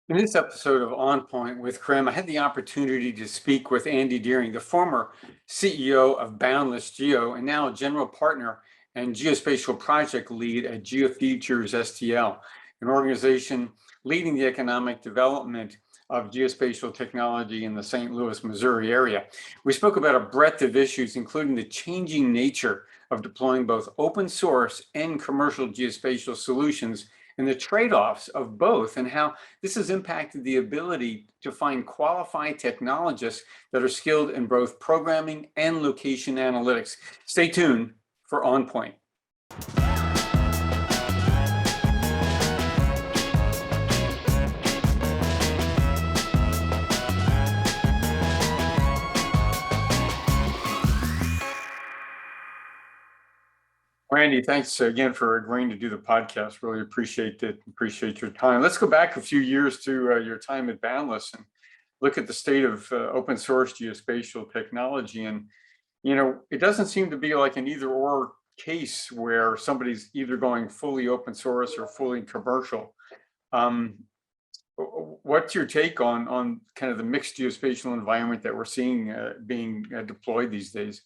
In this episode of On Point with Krim, I had the opportunity to speak with Andy Deering, the former CEO of Boundless Geo and now general partner and geospatial project lead at GeoFutures STL, an organization leading the economic development of geospatial technology in the St. Louis, Missouri area. We spoke about a breadth of issues, including the changing nature of deploying both open source and commercial geospatial solutions and the trade-offs of both, and how this has impacted the ability to find qualified technologists that are skilled in both programming and location analytics. Stay tuned for On Point. Randy, thanks again for agreeing to do the podcast. Really appreciate it. Appreciate your time. Let's go back a few years to your time at Boundless and look at the state of open source geospatial technology. And, it doesn't seem to be like an either or case where somebody's either going fully open source or fully commercial. Um, what's your take on kind of the mixed geospatial environment that we're seeing being deployed these days?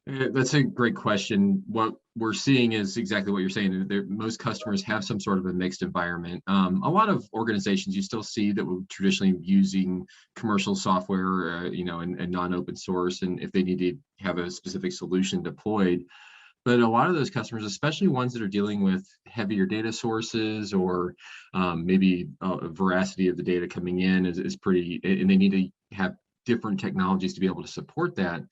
That's a great question. What we're seeing is exactly what you're saying. Most customers have some sort of a mixed environment. A lot of organizations you still see that were traditionally using commercial software, and non-open source, and if they need to have a specific solution deployed. But a lot of those customers, especially ones that are dealing with heavier data sources or maybe a veracity of the data coming in is pretty, and they need to have different technologies to be able to support that.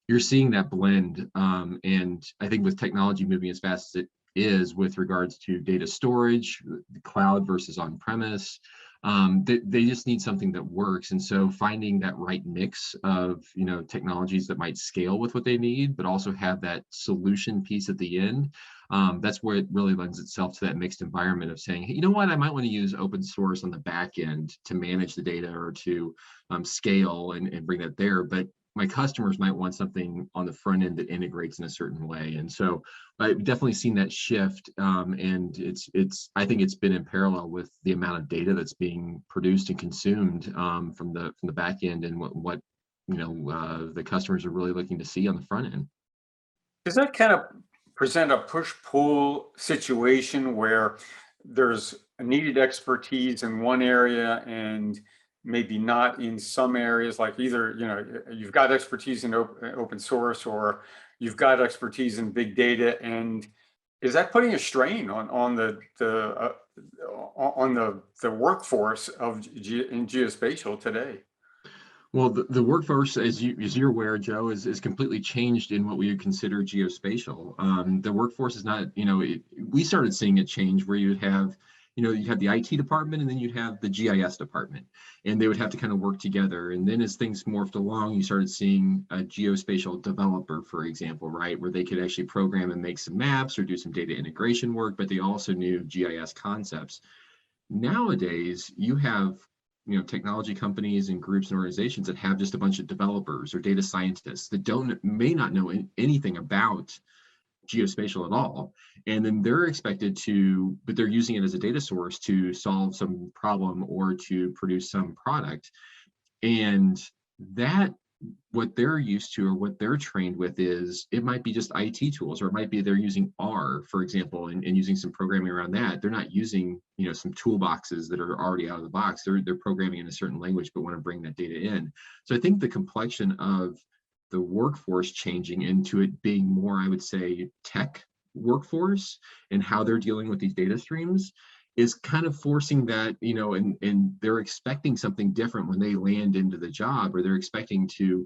You're seeing that blend. And I think with technology moving as fast as it is with regards to data storage, the cloud versus on-premise, they just need something that works. And so finding that right mix of, technologies that might scale with what they need, but also have that solution piece at the end, that's where it really lends itself to that mixed environment of saying, hey, you know what, I might want to use open source on the back end to manage the data or to scale and bring that there. But my customers might want something on the front end that integrates in a certain way. And so I've definitely seen that shift. And I think it's been in parallel with the amount of data that's being produced and consumed from the back end and what the customers are really looking to see on the front end. Does that kind of present a push-pull situation where there's a needed expertise in one area and maybe not in some areas, like either, you've got expertise in open source or you've got expertise in big data, and is that putting a strain on the workforce in geospatial today? Well, the workforce, as you're aware, Joe, is completely changed in what we would consider geospatial. The workforce is not, we started seeing it change where you'd have the IT department and then you'd have the GIS department, and they would have to kind of work together. And then as things morphed along, you started seeing a geospatial developer, for example, right, where they could actually program and make some maps or do some data integration work, but they also knew GIS concepts. Nowadays, you have technology companies and groups and organizations that have just a bunch of developers or data scientists that may not know anything about geospatial at all, and then they're expected to, but they're using it as a data source to solve some problem or to produce some product. And that, what they're used to or what they're trained with, is it might be just IT tools, or it might be they're using R, for example, and using some programming around that. They're not using some toolboxes that are already out of the box. They're programming in a certain language but want to bring that data in. So I think the complexion of the workforce changing into it being more, I would say, tech workforce and how they're dealing with these data streams is kind of forcing that, and they're expecting something different when they land into the job, or they're expecting to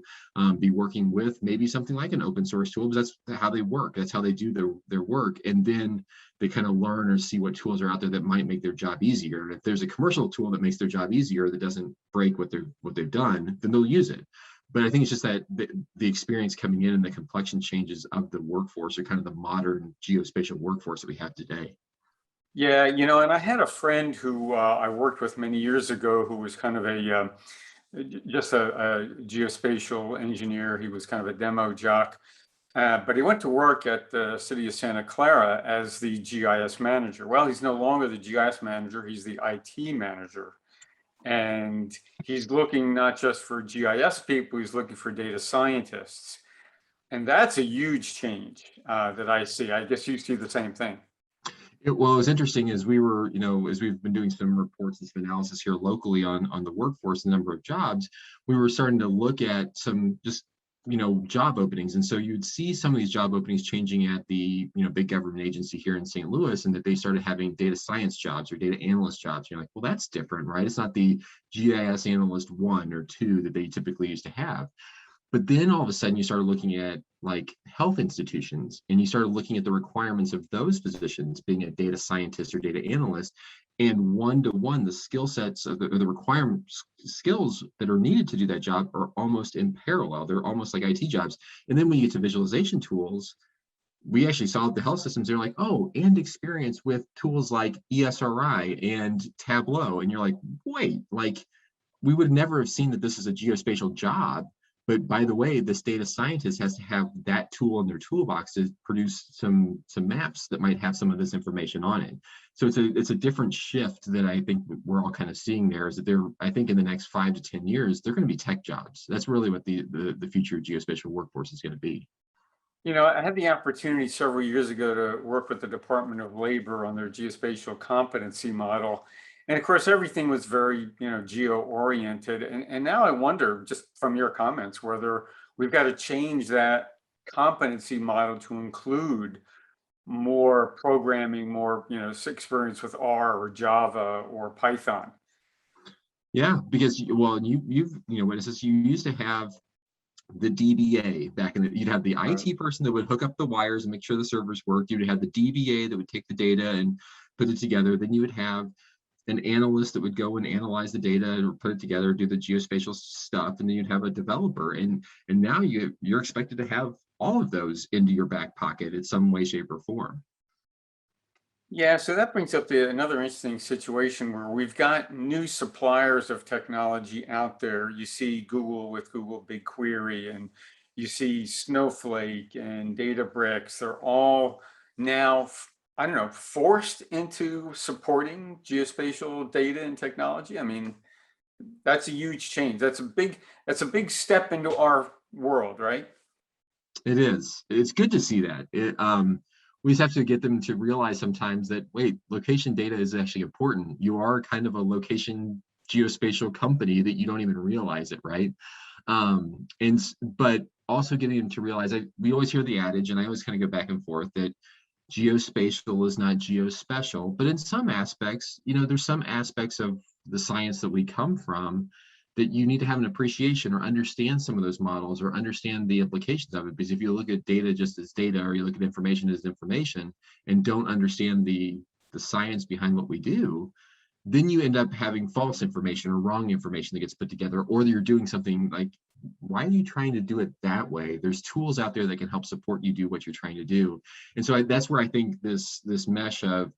be working with maybe something like an open source tool, because that's how they work. That's how they do their work. And then they kind of learn or see what tools are out there that might make their job easier. And if there's a commercial tool that makes their job easier, that doesn't break what they've done, then they'll use it. But I think it's just that the experience coming in and the complexion changes of the workforce are kind of the modern geospatial workforce that we have today. Yeah, and I had a friend who I worked with many years ago who was kind of just a geospatial engineer. He was kind of a demo jock. But he went to work at the city of Santa Clara as the GIS manager. Well, he's no longer the GIS manager, he's the IT manager. And he's looking not just for GIS people, he's looking for data scientists. And that's a huge change that I see. I guess you see the same thing. Well, it was interesting as we were, as we've been doing some reports and some analysis here locally on the workforce, the number of jobs, we were starting to look at some just, job openings. And so you'd see some of these job openings changing at the, big government agency here in St. Louis, and that they started having data science jobs or data analyst jobs. You're like, well, that's different, right? It's not the GIS analyst 1 or 2 that they typically used to have. But then all of a sudden you started looking at like health institutions, and you started looking at the requirements of those positions, being a data scientist or data analyst, and one-to-one, the skill sets of the requirements skills that are needed to do that job are almost in parallel. They're almost like IT jobs. And then when you get to visualization tools, we actually saw the health systems, they're like, oh, and experience with tools like ESRI and Tableau. And you're like, wait, like we would never have seen that this is a geospatial job. But by the way, this data scientist has to have that tool in their toolbox to produce some maps that might have some of this information on it. So it's a different shift that I think we're all kind of seeing there, is that I think in the next 5 to 10 years, they're going to be tech jobs. That's really what the future geospatial workforce is going to be. I had the opportunity several years ago to work with the Department of Labor on their geospatial competency model. And of course, everything was very, geo-oriented. And now I wonder, just from your comments, whether we've got to change that competency model to include more programming, more, experience with R or Java or Python. Yeah, because well, what is this? You used to have the DBA back in you'd have the IT person that would hook up the wires and make sure the servers worked. You'd have the DBA that would take the data and put it together. Then you would have an analyst that would go and analyze the data or put it together, do the geospatial stuff, and then you'd have a developer. And now you're expected to have all of those into your back pocket in some way, shape, or form. Yeah, so that brings up another interesting situation where we've got new suppliers of technology out there. You see Google with Google BigQuery, and you see Snowflake and Databricks. They're all now, I don't know, forced into supporting geospatial data and technology. I mean, that's a huge change. That's a big step into our world, right? It is. It's good to see that. We just have to get them to realize sometimes that, wait, location data is actually important. You are kind of a location geospatial company that you don't even realize it, right? But also getting them to realize, we always hear the adage, and I always kind of go back and forth, that geospatial is not geospecial. But in some aspects, there's some aspects of the science that we come from that you need to have an appreciation or understand some of those models or understand the implications of it. Because if you look at data just as data, or you look at information as information and don't understand the science behind what we do, then you end up having false information or wrong information that gets put together, or you're doing something like, why are you trying to do it that way? There's tools out there that can help support you do what you're trying to do. And so that's where I think this mesh of,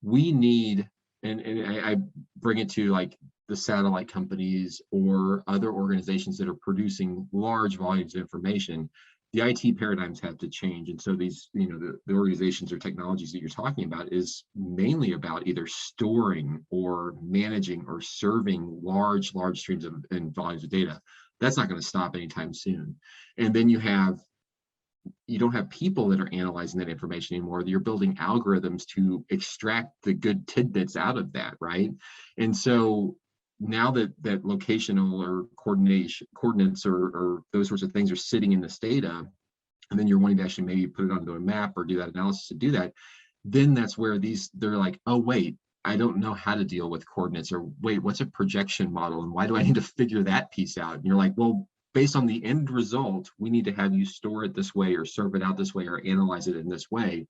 we need, and I bring it to like the satellite companies or other organizations that are producing large volumes of information. The IT paradigms have to change. And so these, the organizations or technologies that you're talking about is mainly about either storing or managing or serving large streams of and volumes of data. That's not going to stop anytime soon. And then you don't have people that are analyzing that information anymore. You're building algorithms to extract the good tidbits out of that, right? And so now that locational or coordinates or those sorts of things are sitting in this data, and then you're wanting to actually maybe put it onto a map or do that analysis to do that, then that's where they're like, oh, wait, I don't know how to deal with coordinates, or wait, what's a projection model? And why do I need to figure that piece out? And you're like, well, based on the end result, we need to have you store it this way or serve it out this way or analyze it in this way.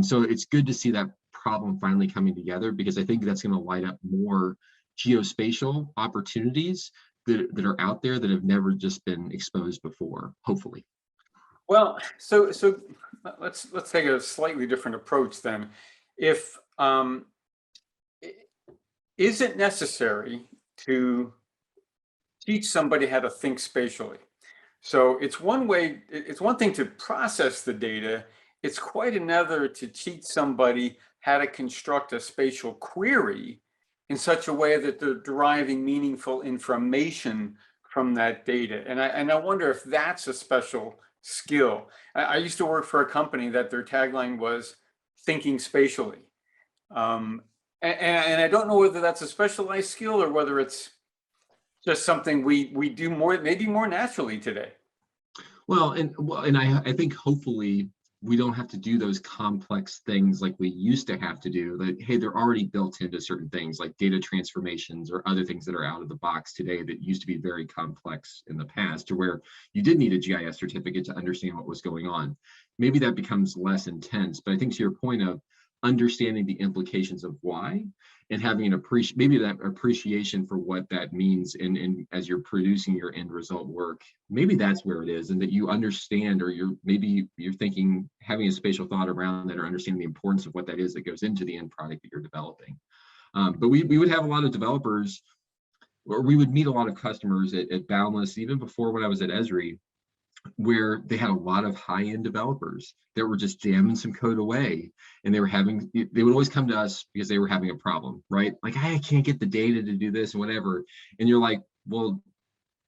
So it's good to see that problem finally coming together, because I think that's going to light up more geospatial opportunities that are out there that have never just been exposed before, hopefully. Well, so let's take a slightly different approach then. If is it necessary to teach somebody how to think spatially? So it's one way, it's one thing to process the data. It's quite another to teach somebody how to construct a spatial query in such a way that they're deriving meaningful information from that data. And I wonder if that's a special skill. I used to work for a company that their tagline was thinking spatially. Um, and I don't know whether that's a specialized skill or whether it's just something we do more, maybe more naturally today. Well, and I think hopefully we don't have to do those complex things like we used to have to do. That hey, they're already built into certain things like data transformations or other things that are out of the box today that used to be very complex in the past, to where you did need a GIS certificate to understand what was going on. Maybe that becomes less intense, but I think to your point of understanding the implications of why and having an maybe that appreciation for what that means in as you're producing your end result work, maybe that's where it is, and that you understand, or you're thinking, having a spatial thought around that, or understanding the importance of what that is that goes into the end product that you're developing. But we would have a lot of developers, or we would meet a lot of customers at Boundless, even before when I was at Esri, where they had a lot of high-end developers that were just jamming some code away, and they would always come to us because they were having a problem, right? Like, hey, I can't get the data to do this and whatever. And you're like, well,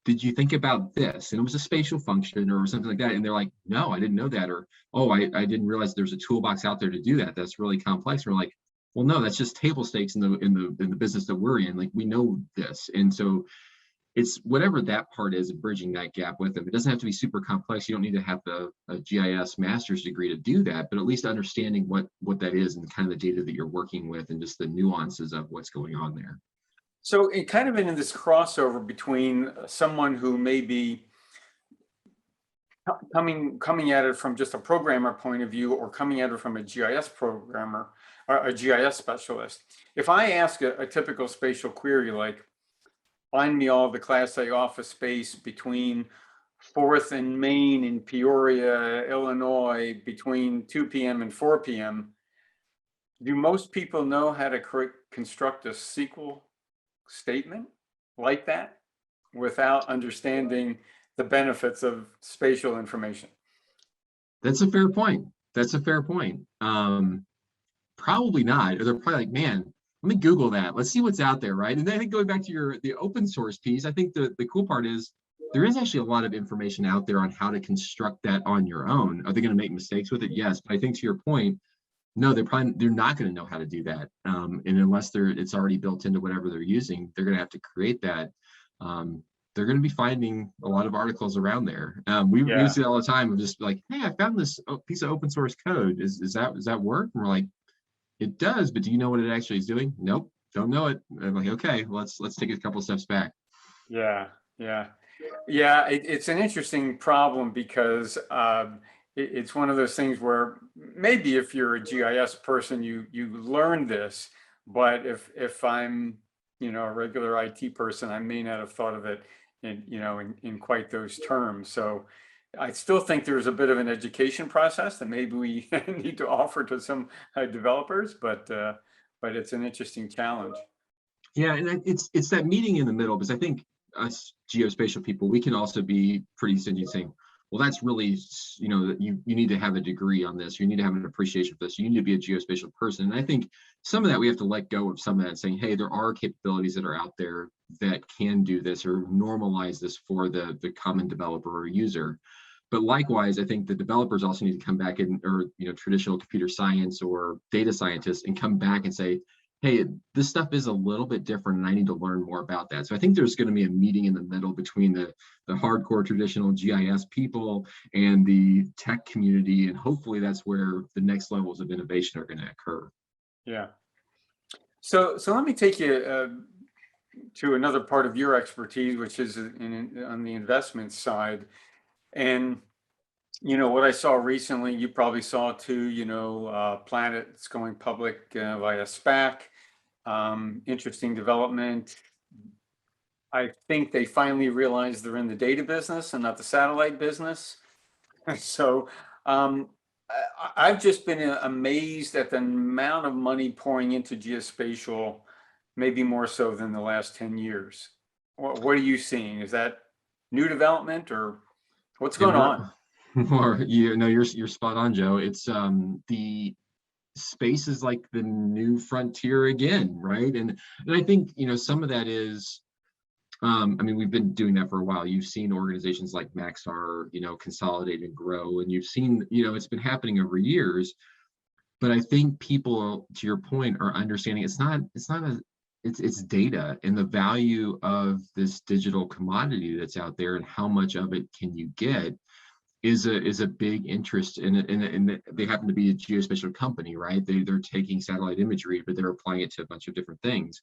did you think about this? And it was a spatial function or something like that. And they're like, no, I didn't know that. Or, oh, I didn't realize there's a toolbox out there to do that. That's really complex. And we're like, well, no, that's just table stakes in the business that we're in. Like, we know this. And so it's whatever that part is, bridging that gap with them. It doesn't have to be super complex. You don't need to have a GIS master's degree to do that, but at least understanding what that is and kind of the data that you're working with and just the nuances of what's going on there. So it kind of in this crossover between someone who may be coming at it from just a programmer point of view, or coming at it from a GIS programmer or a GIS specialist. If I ask a typical spatial query like, find me all the Class A office space between 4th and Main in Peoria, Illinois, between 2 p.m. and 4 p.m., do most people know how to construct a SQL statement like that without understanding the benefits of spatial information? That's a fair point. That's a fair point. Probably not. Or they're probably like, man, let me Google that. Let's see what's out there, right? And then I think going back to the open source piece, I think the cool part is there is actually a lot of information out there on how to construct that on your own. Are they going to make mistakes with it? Yes. But I think to your point, no, they're not going to know how to do that. And unless it's already built into whatever they're using, they're going to have to create that. They're going to be finding a lot of articles around there. We see it all the time of just like, hey, I found this piece of open source code. Does that work? And we're like, it does, but do you know what it actually is doing? Nope, don't know it. I'm like, okay, let's take a couple steps back. Yeah. It's an interesting problem because it's one of those things where maybe if you're a GIS person, you learn this, but if I'm a regular IT person, I may not have thought of it in quite those terms. So I still think there's a bit of an education process that maybe we need to offer to some developers, but it's an interesting challenge. Yeah, and it's that meeting in the middle, because I think us geospatial people, we can also be pretty stingy saying, well, that's really, you need to have a degree on this, you need to have an appreciation for this, you need to be a geospatial person. And I think some of that we have to let go of, some of that saying, hey, there are capabilities that are out there that can do this or normalize this for the common developer or user. But likewise, I think the developers also need to come back in, or traditional computer science or data scientists, and come back and say, hey, this stuff is a little bit different and I need to learn more about that. So I think there's going to be a meeting in the middle between the hardcore traditional GIS people and the tech community. And hopefully that's where the next levels of innovation are going to occur. Yeah. So let me take you to another part of your expertise, which is on the investment side. And what I saw recently, you probably saw too, Planet's going public via SPAC. Interesting development. I think they finally realized they're in the data business and not the satellite business. So I've just been amazed at the amount of money pouring into geospatial, maybe more so than the last 10 years. What are you seeing? Is that new development or? What's And going on? you're spot on, Joe. It's the space is like the new frontier again, right? And I think, some of that is, I mean, we've been doing that for a while. You've seen organizations like Maxar, consolidate and grow, and you've seen, it's been happening over years. But I think people, to your point, are understanding it's data, and the value of this digital commodity that's out there and how much of it can you get is a big interest in it. And they happen to be a geospatial company, right? They're taking satellite imagery, but they're applying it to a bunch of different things.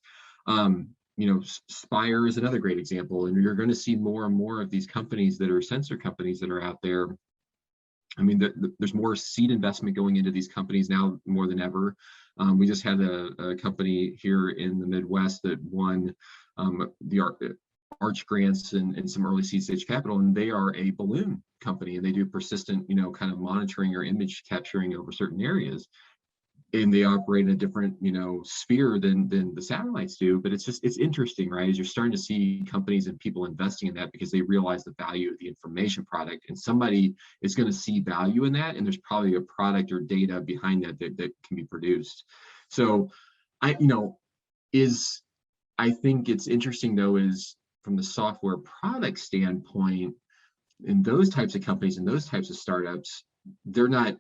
Spire is another great example, and you're going to see more and more of these companies that are sensor companies that are out there. I mean, there's more seed investment going into these companies now more than ever. We just had a company here in the Midwest that won the Arch grants and some early seed stage capital, and they are a balloon company, and they do persistent, kind of monitoring or image capturing over certain areas. And they operate in a different, sphere than the satellites do. But it's interesting, right? As you're starting to see companies and people investing in that because they realize the value of the information product, and somebody is going to see value in that, and there's probably a product or data behind that can be produced. So I think it's interesting though, is from the software product standpoint, in those types of companies and those types of startups, they're not,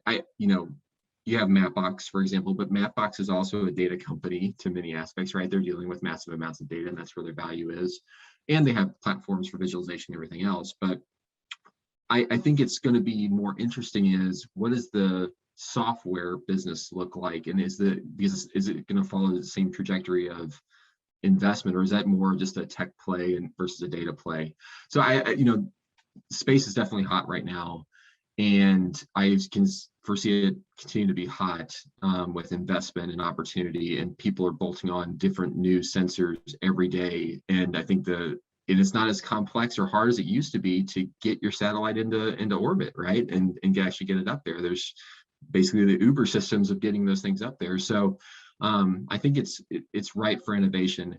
you have Mapbox, for example, but Mapbox is also a data company to many aspects, right? They're dealing with massive amounts of data, and that's where their value is. And they have platforms for visualization and everything else. But I think it's going to be more interesting is, what does the software business look like? And is it going to follow the same trajectory of investment, or is that more just a tech play and versus a data play? So space is definitely hot right now, and I can foresee it continue to be hot with investment and opportunity, and people are bolting on different new sensors every day. And I think it's not as complex or hard as it used to be to get your satellite into orbit, right? And actually get it up there. There's basically the Uber systems of getting those things up there. So I think it's ripe for innovation.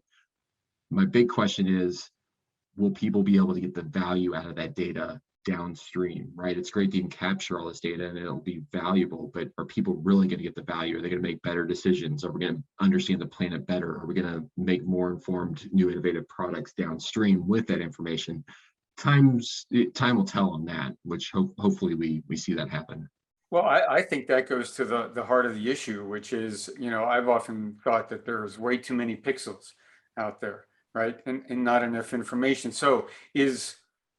My big question is, will people be able to get the value out of that data downstream, right? It's great that you can capture all this data and it'll be valuable, but are people really going to get the value? Are they going to make better decisions? Are we going to understand the planet better? Are we going to make more informed, new, innovative products downstream with that information? Time will tell on that, which hopefully we see that happen. Well, I think that goes to the heart of the issue, which is, I've often thought that there's way too many pixels out there, right? And not enough information. So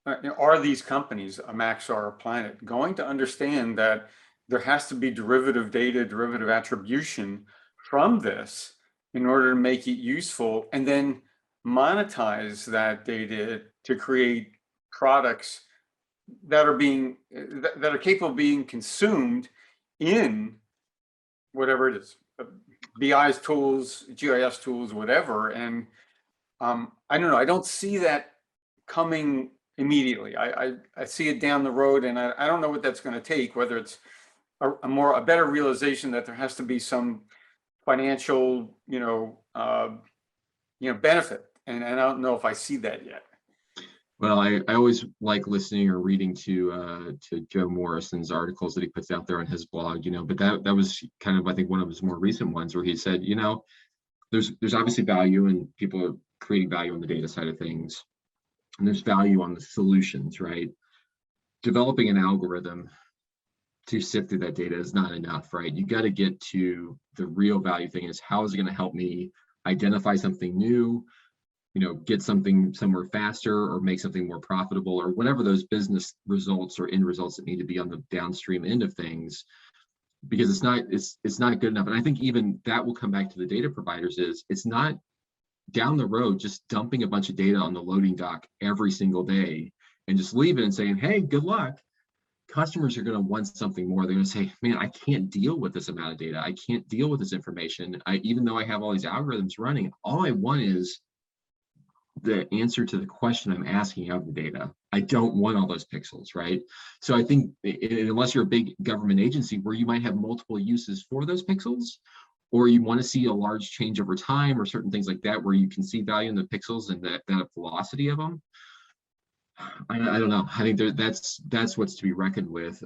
are these companies, a Maxar, a Planet, going to understand that there has to be derivative data, derivative attribution from this in order to make it useful, and then monetize that data to create products that are capable of being consumed in whatever it is, BI's tools, GIS tools, whatever. And I don't know, I don't see that coming immediately. I see it down the road, and I don't know what that's going to take, whether it's a better realization that there has to be some financial, benefit. And I don't know if I see that yet. Well, I always like listening or reading to Joe Morrison's articles that he puts out there on his blog, but that was kind of, I think, one of his more recent ones where he said, there's obviously value, and people are creating value on the data side of things, and there's value on the solutions, right? Developing an algorithm to sift through that data is not enough, right? You got to get to the real value thing, is how is it going to help me identify something new, get something somewhere faster, or make something more profitable, or whatever those business results or end results that need to be on the downstream end of things, because it's not good enough. And I think even that will come back to the data providers, is it's not down the road just dumping a bunch of data on the loading dock every single day and just leave it and saying, hey, good luck. Customers are going to want something more. They're going to say, man, I can't deal with this amount of data. I can't deal with this information. Even though I have all these algorithms running, all I want is the answer to the question I'm asking of the data. I don't want all those pixels, right? So I think unless you're a big government agency where you might have multiple uses for those pixels, or you want to see a large change over time or certain things like that, where you can see value in the pixels and that velocity of them, I don't know. I think that's what's to be reckoned with.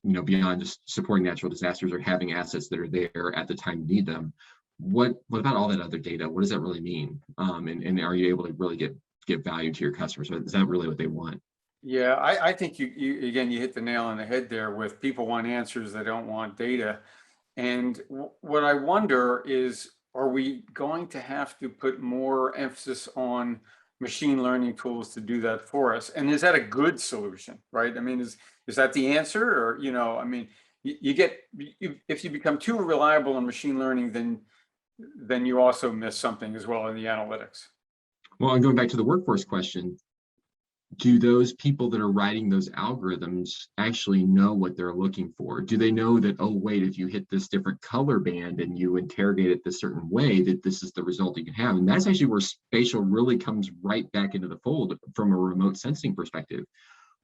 Beyond just supporting natural disasters or having assets that are there at the time you need them. What about all that other data? What does that really mean? And are you able to really get value to your customers? Is that really what they want? Yeah, I think you again, you hit the nail on the head there with people want answers, they don't want data. And what I wonder is, are we going to have to put more emphasis on machine learning tools to do that for us? And is that a good solution, right? I mean, is that the answer? Or, I mean, if you become too reliable in machine learning, then you also miss something as well in the analytics. Well, and going back to the workforce question, do those people that are writing those algorithms actually know what they're looking for? Do they know that, oh, wait, if you hit this different color band and you interrogate it this certain way, that this is the result you can have? And that's actually where spatial really comes right back into the fold from a remote sensing perspective,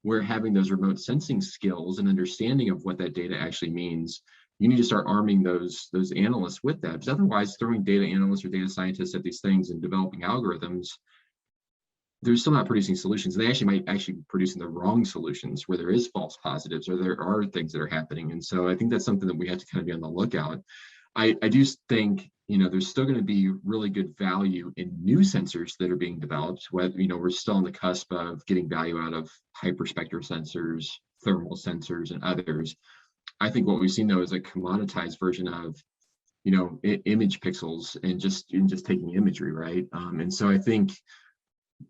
where having those remote sensing skills and understanding of what that data actually means, you need to start arming those analysts with that. Because otherwise, throwing data analysts or data scientists at these things and developing algorithms, they're still not producing solutions. They might be producing the wrong solutions where there is false positives or there are things that are happening. And so I think that's something that we have to kind of be on the lookout. I do think, there's still going to be really good value in new sensors that are being developed. We're still on the cusp of getting value out of hyperspectral sensors, thermal sensors, and others. I think what we've seen though is a commoditized version of, image pixels and just taking imagery, right? And so I think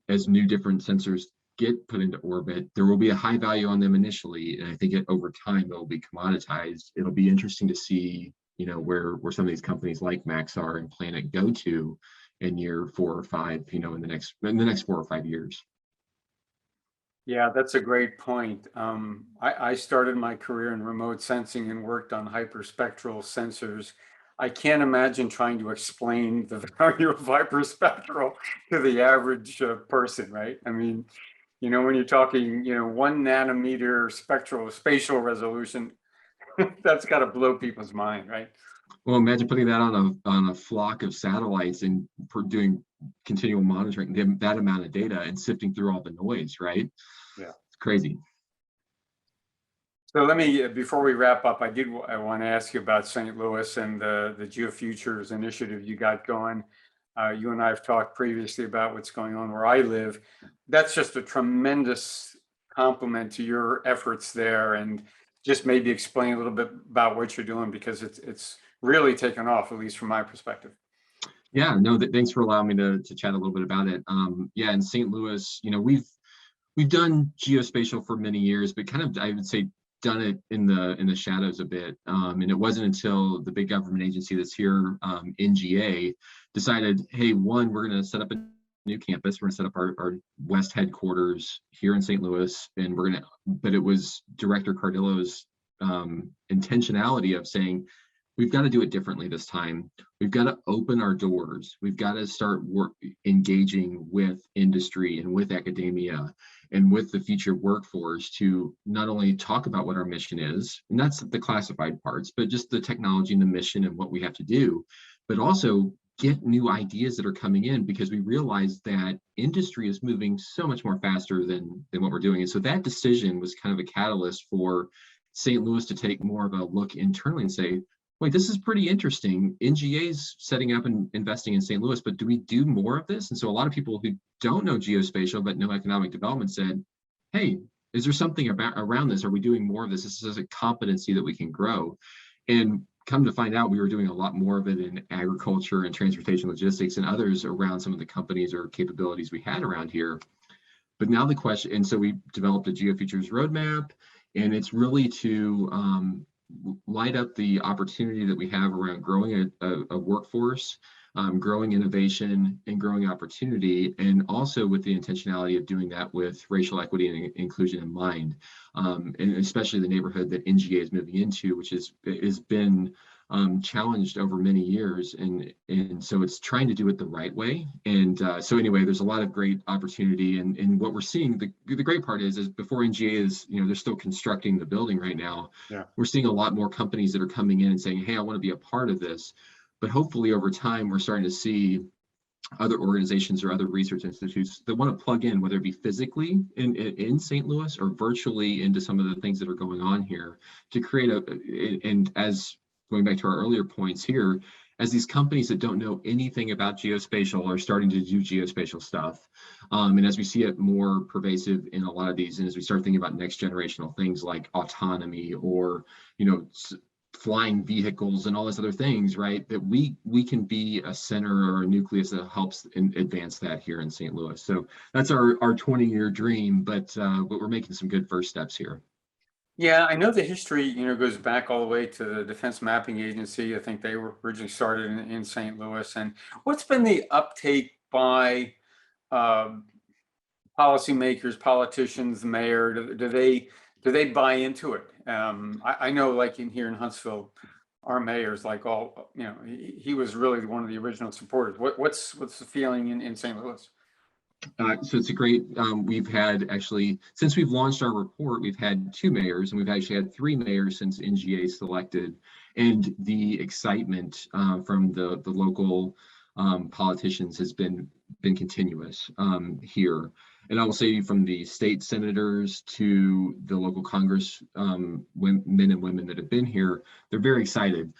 as new different sensors get put into orbit, there will be a high value on them initially, and I think over time they'll be commoditized. It'll be interesting to see, where some of these companies like Maxar and Planet go to in year 4 or 5, in the next 4 or 5 years. Yeah, that's a great point. I started my career in remote sensing and worked on hyperspectral sensors. I can't imagine trying to explain the value of hyperspectral to the average person, right? I mean, when you're talking, 1 nanometer spatial resolution, that's got to blow people's mind, right? Well, imagine putting that on a flock of satellites and doing continual monitoring, that amount of data and sifting through all the noise, right? Yeah. It's crazy. So let me, before we wrap up, I want to ask you about St. Louis and the GeoFutures initiative you got going. You and I have talked previously about what's going on where I live. That's just a tremendous compliment to your efforts there, and just maybe explain a little bit about what you're doing, because it's really taken off, at least from my perspective. Yeah, no, thanks for allowing me to chat a little bit about it. Yeah, in St. Louis, we've done geospatial for many years, but kind of, I would say, done it in the shadows a bit. And it wasn't until the big government agency that's here, NGA, decided, hey, we're going to set up a new campus. We're going to set up our West headquarters here in St. Louis, and but it was Director Cardillo's intentionality of saying, we've got to do it differently this time. We've got to open our doors. We've got to start engaging with industry and with academia and with the future workforce to not only talk about what our mission is, and that's the classified parts, but just the technology and the mission and what we have to do, but also get new ideas that are coming in, because we realize that industry is moving so much more faster than what we're doing. And so that decision was kind of a catalyst for St. Louis to take more of a look internally and say, wait, this is pretty interesting. NGA's setting up and investing in St. Louis, but do we do more of this? And so a lot of people who don't know geospatial but know economic development said, hey, is there something around this? Are we doing more of this? This is a competency that we can grow. And come to find out, we were doing a lot more of it in agriculture and transportation logistics and others around some of the companies or capabilities we had around here. But now the question, and so we developed a GeoFutures roadmap, and it's really to light up the opportunity that we have around growing a workforce, growing innovation, and growing opportunity, and also with the intentionality of doing that with racial equity and inclusion in mind, and especially the neighborhood that NGA is moving into, which has been challenged over many years, and so it's trying to do it the right way. And so anyway, there's a lot of great opportunity, and what we're seeing, the great part is before NGA is, they're still constructing the building right now. Yeah. We're seeing a lot more companies that are coming in and saying, hey, I want to be a part of this. But hopefully over time, we're starting to see other organizations or other research institutes that want to plug in, whether it be physically in St. Louis or virtually into some of the things that are going on here to create and as going back to our earlier points here, as these companies that don't know anything about geospatial are starting to do geospatial stuff. And as we see it more pervasive in a lot of these, and as we start thinking about next generational things like autonomy or, flying vehicles and all those other things, right? That we can be a center or a nucleus that helps advance that here in St. Louis. So that's our 20-year dream, but we're making some good first steps here. Yeah, I know the history, goes back all the way to the Defense Mapping Agency. I think they were originally started in St. Louis. And what's been the uptake by policymakers, politicians, the mayor? Do they buy into it? I know, like here in Huntsville, our mayor's like he was really one of the original supporters. What's the feeling in St. Louis? So it's a great, we've had actually, since we've launched our report, we've had 2 mayors, and we've actually had 3 mayors since NGA selected. And the excitement from the local politicians has been continuous here. And I will say, from the state senators to the local Congress men and women that have been here, they're very excited.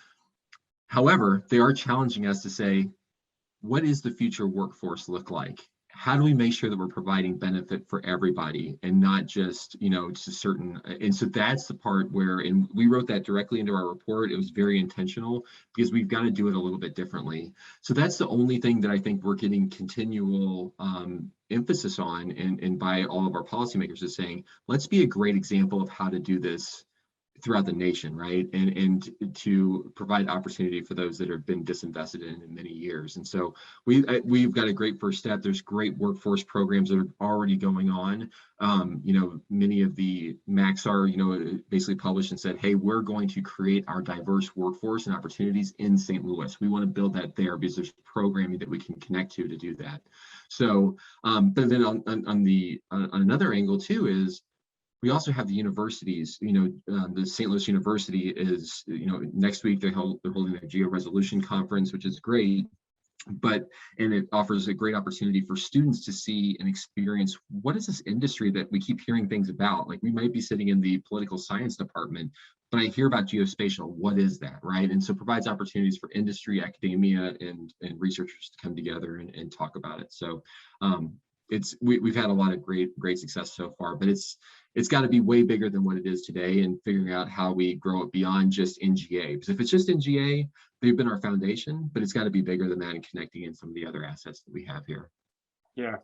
However, they are challenging us to say, what is the future workforce look like? How do we make sure that we're providing benefit for everybody and not just, just a certain, and so that's the part where, and we wrote that directly into our report. It was very intentional because we've got to do it a little bit differently. So that's the only thing that I think we're getting continual emphasis on, and by all of our policymakers is saying, let's be a great example of how to do this throughout the nation, right? And to provide opportunity for those that have been disinvested in many years. And so we've got a great first step. There's great workforce programs that are already going on. Many of the MACs are, basically published and said, hey, we're going to create our diverse workforce and opportunities in St. Louis. We want to build that there because there's programming that we can connect to do that. So, but then on another angle too is, we also have the universities. The St. Louis University is, next week they're holding their Geo-Resolution Conference, which is great. And it offers a great opportunity for students to see and experience what is this industry that we keep hearing things about. Like, we might be sitting in the political science department, but I hear about geospatial. What is that, right? And so it provides opportunities for industry, academia, and researchers to come together and talk about it. So we've had a lot of great success so far, but it's got to be way bigger than what it is today, and figuring out how we grow it beyond just NGA. Because if it's just NGA, they've been our foundation, but it's got to be bigger than that and connecting in some of the other assets that we have here. Yeah,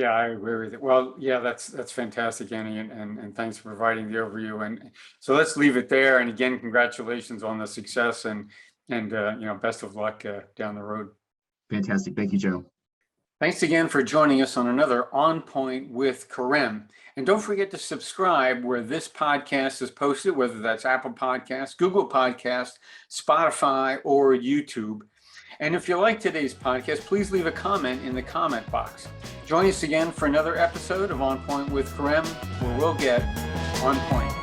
I agree with it. Well, yeah, that's fantastic, Annie, and thanks for providing the overview. And so let's leave it there. And again, congratulations on the success, and best of luck down the road. Fantastic. Thank you, Joe. Thanks again for joining us on another On Point with Carem. And don't forget to subscribe where this podcast is posted, whether that's Apple Podcasts, Google Podcasts, Spotify, or YouTube. And if you like today's podcast, please leave a comment in the comment box. Join us again for another episode of On Point with Carem, where we'll get on point.